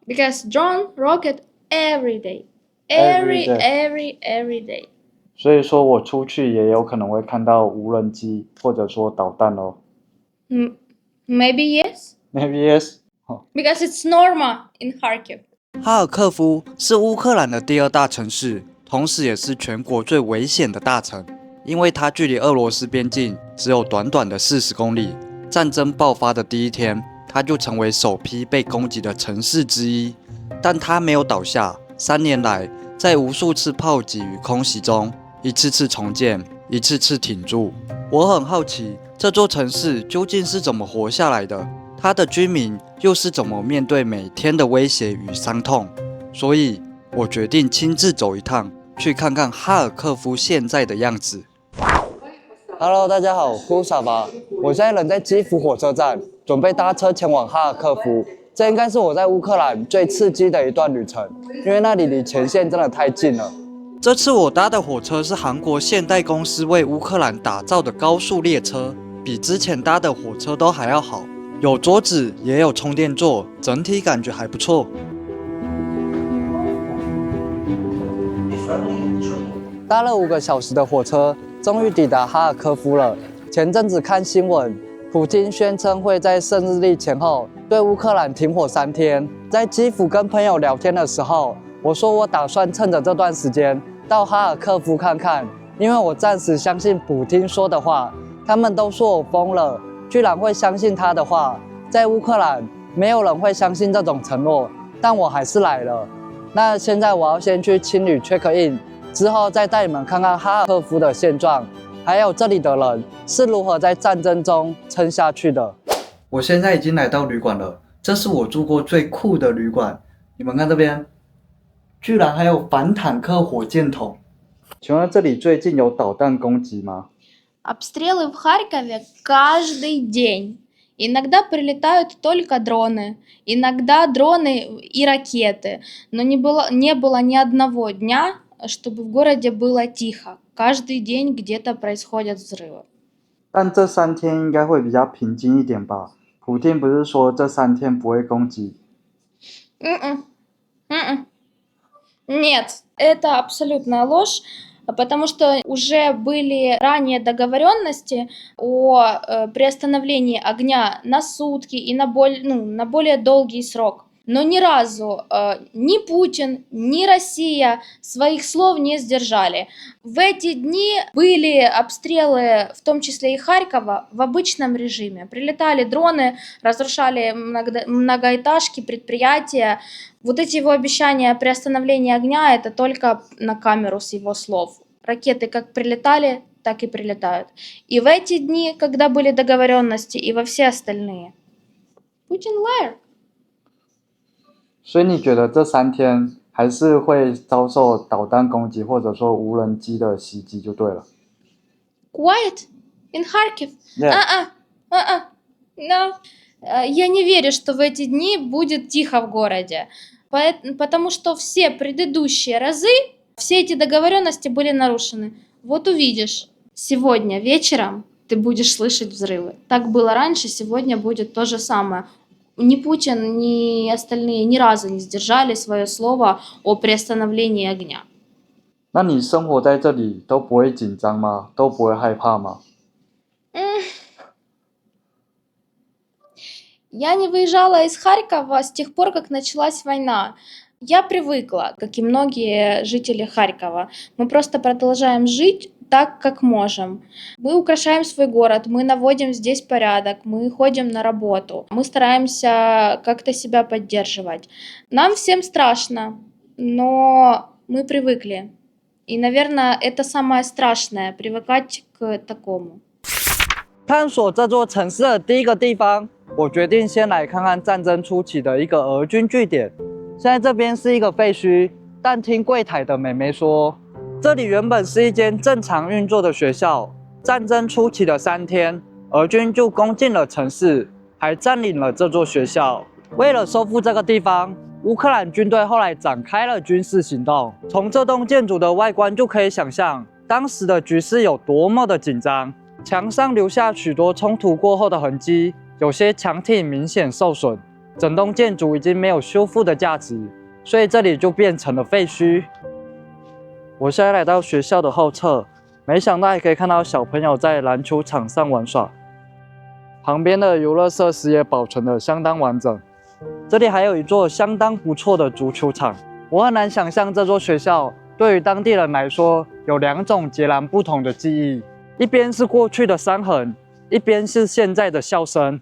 Because drone rocket every day, Every day. every day. 所以说我出去也有可能会看到无人机或者说导弹哦。Maybe yes. Maybe yes. Because it's normal in Kharkiv. 哈尔科夫是乌克兰的第2大城市，同时也是全国最危险的大城，因为它距离俄罗斯边境只有短短的40公里。战争爆发的第一天，它就成为首批被攻击的城市之一。但它没有倒下，3年来，在无数次炮击与空袭中，一次次重建，一次次挺住。我很好奇，这座城市究竟是怎么活下来的？它的居民又是怎么面对每天的威胁与伤痛？所以，我决定亲自走一趟，去看看哈尔科夫现在的样子。Hello， 大家好，我是傻巴，我现在人在基辅火车站，准备搭车前往哈尔科夫。这应该是我在乌克兰最刺激的一段旅程，因为那里离前线真的太近了。这次我搭的火车是韩国现代公司为乌克兰打造的高速列车，比之前搭的火车都还要好，有桌子也有充电座，整体感觉还不错。搭了5个小时的火车，终于抵达哈尔科夫了。前阵子看新闻，普京宣称会在圣日历前后对乌克兰停火3天。在基辅跟朋友聊天的时候，我说我打算趁着这段时间到哈尔科夫看看，因为我暂时相信普京说的话。他们都说我疯了，居然会相信他的话。在乌克兰，没有人会相信这种承诺，但我还是来了。那现在我要先去青旅 check in， 之后再带你们看看哈尔科夫的现状，还有这里的人是如何在战争中撑下去的。我现在已经来到旅馆了，这是我住过最酷的旅馆。你们看这边，居然还有反坦克火箭筒。请问这里最近有导弹攻击吗？ Обстрелы в Харькове каждый день. Иногда прилетают только дроны, иногда дроны и ракеты. Но не было ни одного дня, чтобы в городе было тихо. Каждый день где-то происходят взрывы. 但这3天应该会比较平静一点吧？普丁不是说这3天不会攻击？ Нет, это абсолютная ложь, потому что уже были ранее договоренности о приостановлении огня на сутки и на более долгий срок. Но ни разу ни Путин, ни Россия своих слов не сдержали. В эти дни были обстрелы, в том числе и Харькова, в обычном режиме. Прилетали дроны, разрушали многоэтажки, предприятия. Вот эти его обещания о приостановлении огня, это только на камеру с его слов. Ракеты как прилетали, так и прилетают. И в эти дни, когда были договоренности, и во все остальные. Путин liar. 所以你觉得这3天还是会遭受导弹攻击，或者说无人机的袭击就对了。Quiet in Kharkiv? Yeah. No. Я не верю, что в эти дни будет тихо в городе, потому что все предыдущие разы, все эти договоренности были нарушены. Вот увидишь, сегодня вечером ты будешь слышать взрывы. Так было раньше, сегодня будет то же самое. Ни Путин, ни остальные ни разу не сдержали свое слово о приостановлении огня. 那你生活在这里都不会紧张吗？都不会害怕吗？ Я не выезжала из Харькова с тех пор, как началась война. Я привыкла, как и многие жители Харькова. Мы просто продолжаем жить так, как можем. Мы украшаем свой город, мы наводим здесь порядок, мы ходим на работу, мы стараемся как-то себя поддерживать. Нам всем страшно, но мы привыкли. И, наверное, это самое страшное, привыкать к такому. 探索这座城市的第一个地方，我决定先来看看战争初期的一个俄军据点。现在这边是一个废墟，但听柜台的妹妹说，这里原本是一间正常运作的学校。战争初期的3天，俄军就攻进了城市，还占领了这座学校。为了收复这个地方，乌克兰军队后来展开了军事行动。从这栋建筑的外观就可以想象，当时的局势有多么的紧张。墙上留下许多冲突过后的痕迹，有些墙体明显受损。整栋建筑已经没有修复的价值，所以这里就变成了废墟。我现在来到学校的后侧，没想到还可以看到小朋友在篮球场上玩耍，旁边的游乐设施也保存得相当完整。这里还有一座相当不错的足球场。我很难想象这座学校对于当地人来说有2种截然不同的记忆，一边是过去的伤痕，一边是现在的笑声。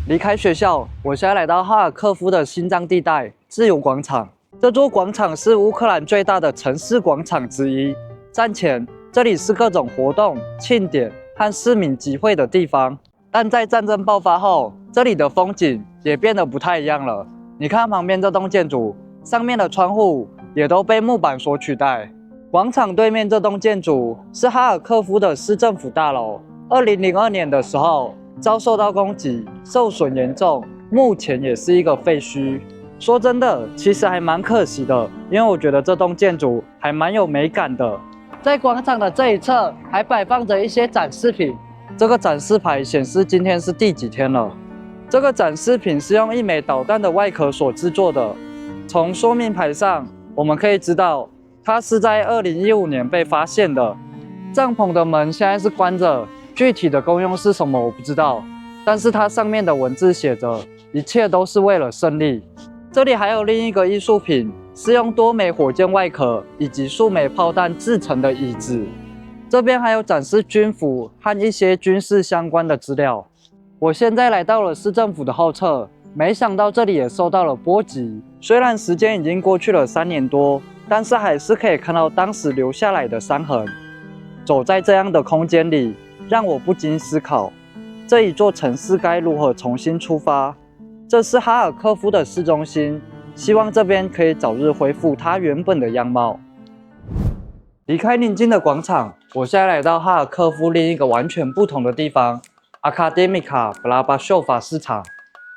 离开学校，我现在来到哈尔科夫的心脏地带自由广场。这座广场是乌克兰最大的城市广场之一。战前，这里是各种活动、庆典和市民集会的地方。但在战争爆发后，这里的风景也变得不太一样了。你看旁边这栋建筑，上面的窗户也都被木板所取代。广场对面这栋建筑是哈尔科夫的市政府大楼。2002年的时候遭受到攻击，受损严重，目前也是一个废墟。说真的，其实还蛮可惜的，因为我觉得这栋建筑还蛮有美感的。在广场的这一侧还摆放着一些展示品，这个展示牌显示今天是第几天了。这个展示品是用一枚导弹的外壳所制作的。从说明牌上我们可以知道，它是在2015年被发现的。帐篷的门现在是关着，具体的功用是什么我不知道，但是它上面的文字写着一切都是为了胜利。这里还有另一个艺术品，是用多枚火箭外壳以及数枚炮弹制成的椅子。这边还有展示军服和一些军事相关的资料。我现在来到了市政府的后侧，没想到这里也受到了波及。虽然时间已经过去了3年多，但是还是可以看到当时留下来的伤痕。走在这样的空间里，让我不禁思考，这一座城市该如何重新出发。这是哈尔科夫的市中心，希望这边可以早日恢复它原本的样貌。离开宁静的广场，我现在来到哈尔科夫另一个完全不同的地方——阿卡德米卡布拉巴秀法市场。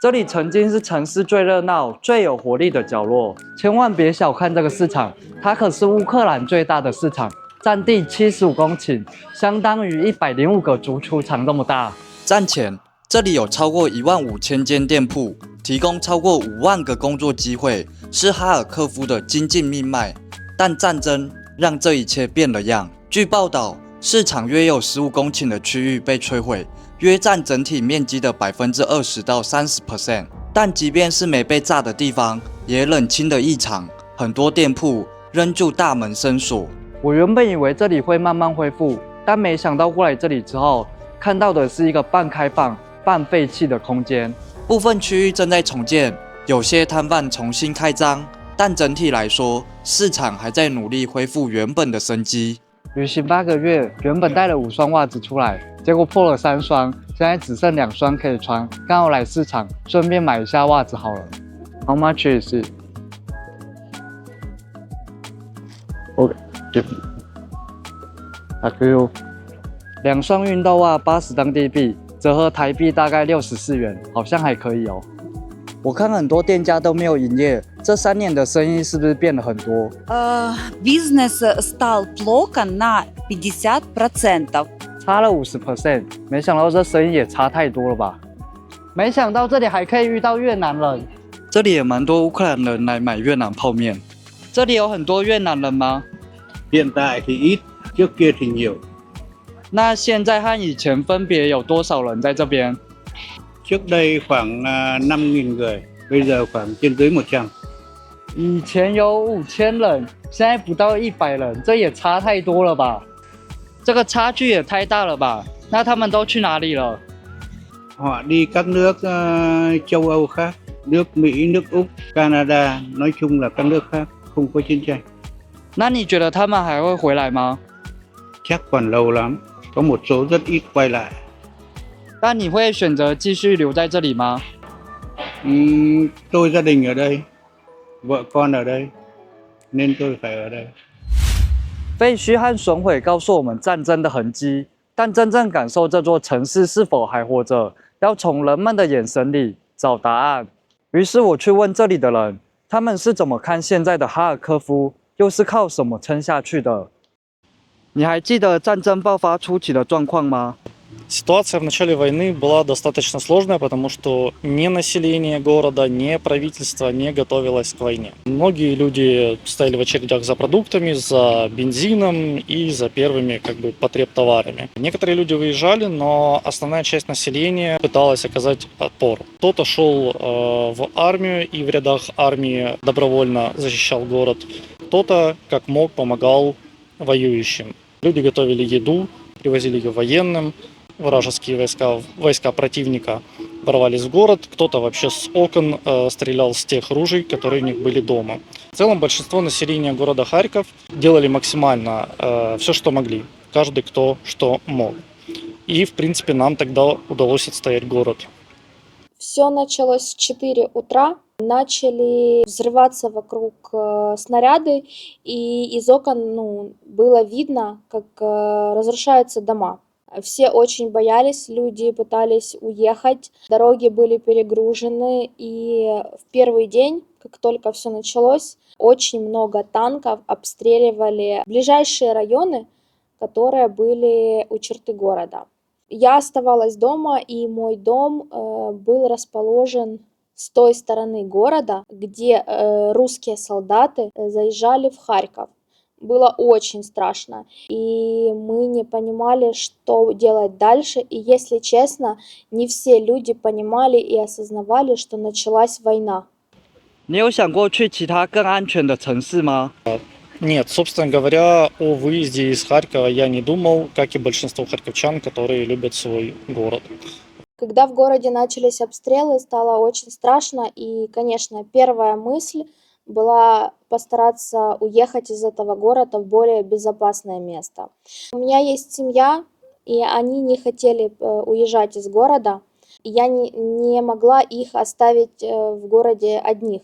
这里曾经是城市最热闹、最有活力的角落。千万别小看这个市场，它可是乌克兰最大的市场，占地75公顷，相当于105个足球场那么大。战前，这里有超过15000间店铺，提供超过5万个工作机会，是哈尔科夫的经济命脉。但战争让这一切变了样。据报道，市场约有15公顷的区域被摧毁，约占整体面积的20%到30%。但即便是没被炸的地方，也冷清的异常，很多店铺仍旧大门深锁。我原本以为这里会慢慢恢复，但没想到过来这里之后，看到的是一个半开放、半废弃的空间。部分区域正在重建，有些摊贩重新开张，但整体来说，市场还在努力恢复原本的生机。旅行8个月，原本带了5双袜子出来，结果破了3双，现在只剩2双可以穿。刚好来市场，顺便买一下袜子好了。How much is it? Okay, thank you. 2双运动袜80当地币，折合台币大概64元，好像还可以哦。我看很多店家都没有营业，这3年的生意是不是变了很多Бізнес став плохо на 50%. 差了50%，没想到这生意也差太多了吧？没想到这里还可以遇到越南人，这里也蛮多乌克兰人来买越南泡面。这里有很多越南人吗？ Hiện tại thì ít, trước kia thì nhiều. 那现在和以前分别有多少人在这边？ Trước đây khoảng 5.000 người, bây giờ khoảng trên dưới 100. 以前有5000人，现在不到100人，这也差太多了吧？这个差距也太大了吧？那他们都去哪里了？ Họ đi các nước châu Âu khác, nước Mỹ, nước Úc, Canada, nói chung là các nước khác, không có chiến tranh. 那你觉得他们还会回来吗？ Chắc còn lâu lắm, có một số rất ít quay lại. 那你会选择继续留在这里吗？ Tôi gia đình ở đây, vợ con ở đây, nên tôi phải ở đây. 废墟和损毁告诉我们战争的痕迹，但真正感受这座城市是否还活着，要从人们的眼神里找答案。于是我去问这里的人，他们是怎么看现在的哈尔科夫，又是靠什么撑下去的？你还记得战争爆发初期的状况吗？ Ситуация в начале войны была достаточно сложная, потому что ни население города, ни правительство не готовилось к войне. Многие люди стояли в очередях за продуктами, за бензином и за первыми потребтоварами. Некоторые люди выезжали, но основная часть населения пыталась оказать отпор. Кто-то шел в армию и в рядах армии добровольно защищал город, кто-то как мог помогал воюющим. Люди готовили еду, привозили ее военным. Вражеские войска противника ворвались в город, кто-то вообще с окон стрелял с тех ружей, которые у них были дома. В целом большинство населения города Харьков делали максимально все, что могли, каждый кто что мог. И, в принципе, нам тогда удалось отстоять город. Все началось в 4 утра. Начали взрываться вокруг снаряды, и из окон было видно, как разрушаются дома. Все очень боялись, люди пытались уехать, дороги были перегружены, и в первый день, как только все началось, очень много танков обстреливали ближайшие районы, которые были у черты города. Я оставалась дома, и мой дом был расположен с той стороны города, где русские солдаты заезжали в Харьков. Было очень страшно, и мы не понимали, что делать дальше, и, если честно, не все люди понимали и осознавали, что началась война. 你有想过去其他更安全的城市吗？ Нет, собственно говоря, о выезде из Харькова я не думал, как и большинство харьковчан, которые любят свой город. Когда в городе начались обстрелы, стало очень страшно, и, конечно, первая мысль была постараться уехать из этого города в более безопасное место. У меня есть семья, и они не хотели уезжать из города, и я не могла их оставить в городе одних.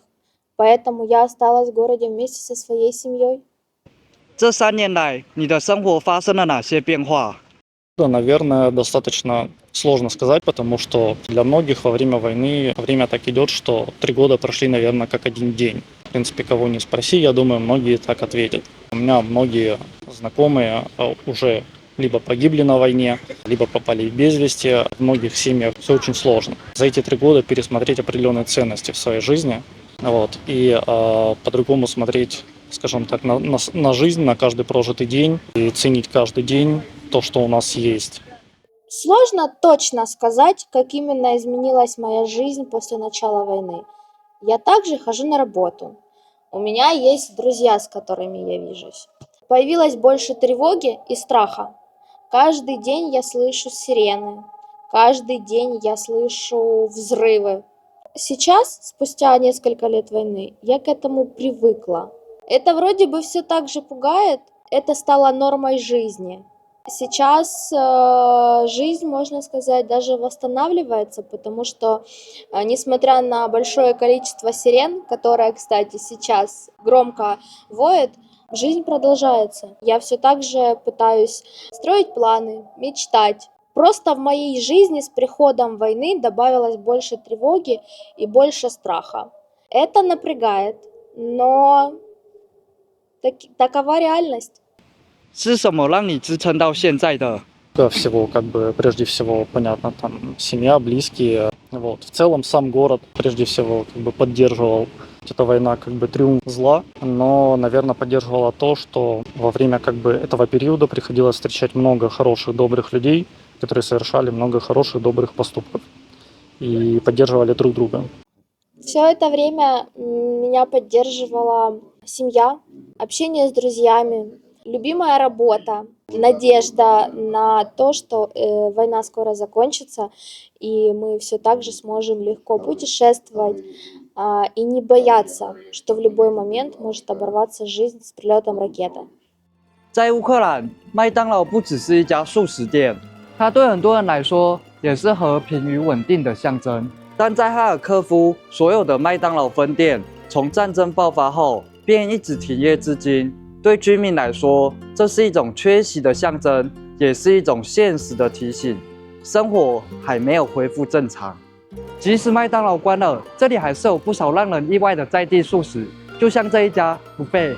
Поэтому я осталась в городе вместе со своей семьей. 这3年来，你的生活发生了哪些变化？ Да, наверное, достаточно сложно сказать, потому что для многих во время войны время так идет, что 3 года прошли, наверное, как один день. В принципе, кого не спроси, я думаю, многие так ответят. У меня многие знакомые уже либо погибли на войне, либо пропали без вести. В многих семьях все очень сложно. За эти 3 года пересмотреть определенные ценности в своей жизни, и по-другому смотреть, скажем так, на жизнь, на каждый прожитый день и ценить каждый день то, что у нас есть. Сложно точно сказать, как именно изменилась моя жизнь после начала войны. Я также хожу на работу. У меня есть друзья, с которыми я вижусь. Появилось больше тревоги и страха. Каждый день я слышу сирены. Каждый день я слышу взрывы. Сейчас, спустя несколько лет войны, я к этому привыкла. Это вроде бы все так же пугает, это стало нормой жизни. Сейчас жизнь, можно сказать, даже восстанавливается, потому что, несмотря на большое количество сирен, которое, кстати, сейчас громко воет, жизнь продолжается. Я все так же пытаюсь строить планы, мечтать. Просто в моей жизни с приходом войны добавилось больше тревоги и больше страха. Это напрягает, но такова реальность. 是什么让你支撑到现在的？ Всего, прежде всего, понятно, там семья, близкие. В целом сам город, прежде всего, поддерживал эта война, триумф зла, но, наверное, поддерживала то, что во время, этого периода приходилось встречать много хороших, добрых людей, которые совершали много хороших, добрых поступков и поддерживали друг друга. Все это время меня поддерживала семья, общение с друзьями, любимая работа, надежда на то, что война скоро закончится, и мы все так же сможем легко путешествовать и не бояться, что в любой момент может оборваться жизнь с прилетом ракеты. 在乌克兰，麦当劳不只是一家速食店，它对很多人来说也是和平与稳定的象征。但在哈尔科夫，所有的麦当劳分店从战争爆发后便一直停业至今。对居民来说，这是一种缺席的象征，也是一种现实的提醒，生活还没有恢复正常。即使麦当劳关了，这里还是有不少让人意外的在地素食，就像这一家buffet，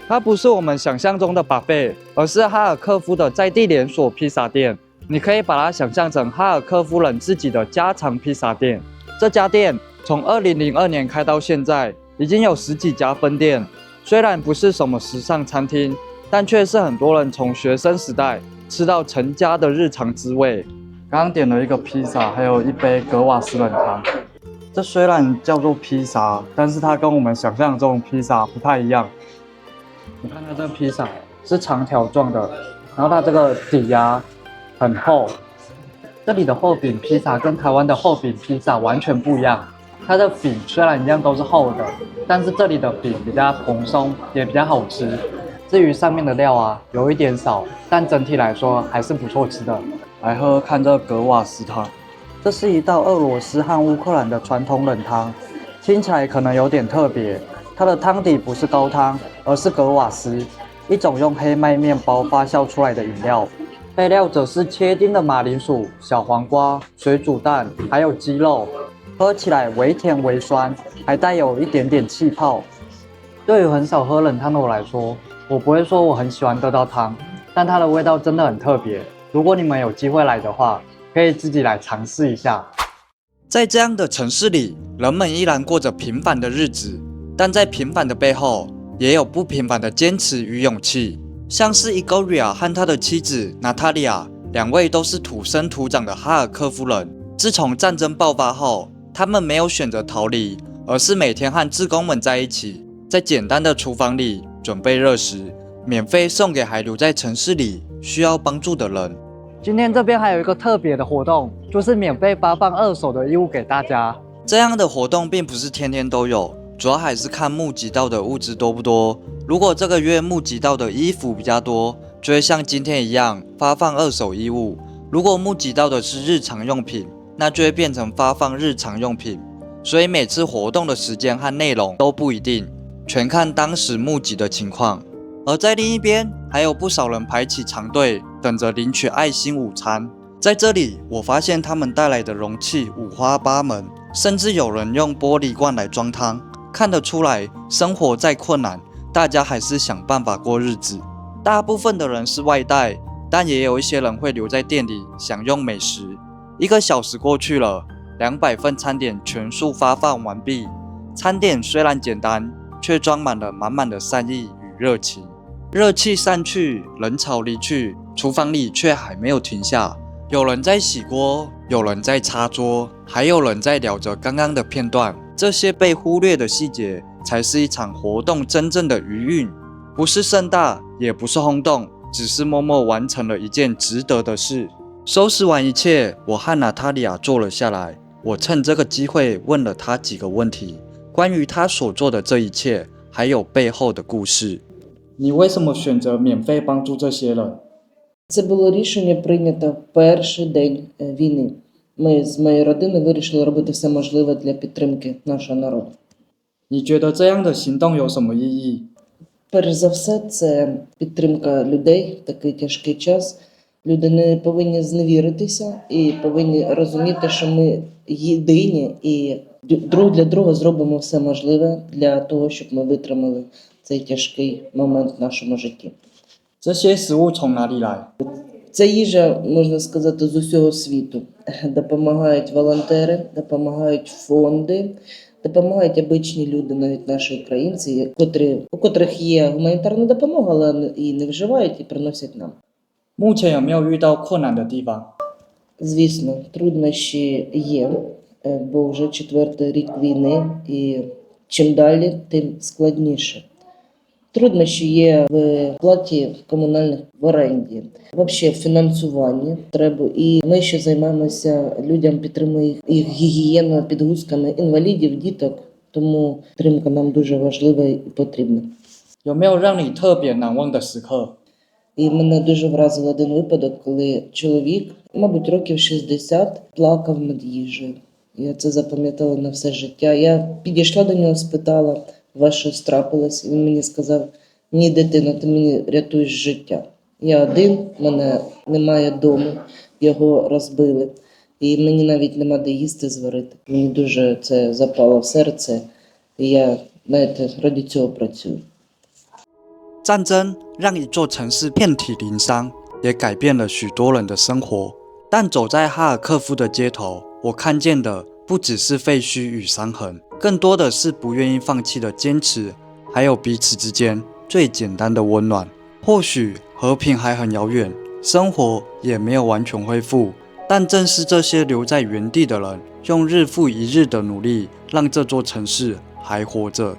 它不是我们想象中的buffet，而是哈尔科夫的在地连锁披萨店。你可以把它想象成哈尔科夫人自己的家常披萨店。这家店从2002年开到现在，已经有10几家分店。虽然不是什么时尚餐厅，但却是很多人从学生时代吃到成家的日常滋味。刚刚点了一个披萨，还有一杯格瓦斯冷汤。这虽然叫做披萨，但是它跟我们想象中的披萨不太一样。你看它这个披萨是长条状的，然后它这个底很厚。这里的厚饼披萨跟台湾的厚饼披萨完全不一样。它的饼虽然一样都是厚的，但是这里的饼比较蓬松，也比较好吃。至于上面的料有一点少，但整体来说还是不错吃的。来喝喝看这格瓦斯汤，这是一道俄罗斯和乌克兰的传统冷汤，听起来可能有点特别。它的汤底不是高汤，而是格瓦斯，一种用黑麦面包发酵出来的饮料。配料则是切丁的马铃薯、小黄瓜、水煮蛋，还有鸡肉。喝起来微甜微酸，还带有一点点气泡。对于很少喝冷汤的我来说，我不会说我很喜欢这道汤，但它的味道真的很特别。如果你们有机会来的话，可以自己来尝试一下。在这样的城市里，人们依然过着平凡的日子，但在平凡的背后，也有不平凡的坚持与勇气。像是 Igoria 和他的妻子 Natalia， 两位都是土生土长的哈尔科夫人。自从战争爆发后，他们没有选择逃离，而是每天和志工们在一起，在简单的厨房里准备热食，免费送给还留在城市里需要帮助的人。今天这边还有一个特别的活动，就是免费发放2手的衣物给大家。这样的活动并不是天天都有，主要还是看募集到的物资多不多。如果这个月募集到的衣服比较多，就会像今天一样发放2手衣物；如果募集到的是日常用品，那就会变成发放日常用品。所以每次活动的时间和内容都不一定，全看当时募集的情况。而在另一边，还有不少人排起长队，等着领取爱心午餐。在这里，我发现他们带来的容器五花八门，甚至有人用玻璃罐来装汤。看得出来，生活再困难，大家还是想办法过日子。大部分的人是外带，但也有一些人会留在店里享用美食。1个小时过去了，200份餐点全数发放完毕。餐点虽然简单，却装满了满满的善意与热情。热气散去，人潮离去，厨房里却还没有停下。有人在洗锅，有人在擦桌，还有人在聊着刚刚的片段。这些被忽略的细节，才是一场活动真正的余韵。不是盛大，也不是轰动，只是默默完成了一件值得的事。收拾完一切，我和娜塔莉亚坐了下来。我趁这个机会问了她几个问题，关于她所做的这一切，还有背后的故事。你为什么选择免费帮助这些人？ Це було рішення прийнято в перший день війни. Ми з моєю родиною вирішили робити все можливе для підтримки нашого народу. 你觉得这样的行动有什么意义？ Перш за все, це підтримка людей в такий тяжкий час. Люди не повинні зневіритися і повинні розуміти, що ми єдині і друг для друга зробимо все можливе для того, щоб ми витримали цей тяжкий момент в нашому житті. 这些食物从哪里来？ Ця їжа, можна сказати, з усього світу. Допомагають волонтери, допомагають фонди, допомагають обичні люди, навіть наші українці, у котрих є гуманітарна допомога, але її не вживають і приносять нам. 目前有没有遇到困难的地方？ Звісно, труднощі є, бо вже 4-й рік війни, і чим далі, тим складніше. Труднощі є в платі комунальних в оренді, взагалі в фінансуванні треба. І ми ще займаємося людям, підтримуємо їх гігієною, підгузками інвалідів, діток. Тому підтримка нам дуже важлива і потрібна. 有没有让你特别难忘的时刻？ І мене дуже вразив один випадок, коли чоловік, мабуть, років 60, плакав над їжею. Я це запам'ятала на все життя. Я підійшла до нього, спитала, вас щось трапилось? І він мені сказав, ні, дитино, ти мені рятуєш життя. Я один, мене немає дому, його розбили. І мені навіть нема де їсти зварити. Мені дуже це запало в серце, і я, знаєте, ради цього працюю. 战争让一座城市遍体鳞伤，也改变了许多人的生活。但走在哈尔科夫的街头，我看见的不只是废墟与伤痕，更多的是不愿意放弃的坚持，还有彼此之间最简单的温暖。或许和平还很遥远，生活也没有完全恢复，但正是这些留在原地的人，用日复一日的努力，让这座城市还活着。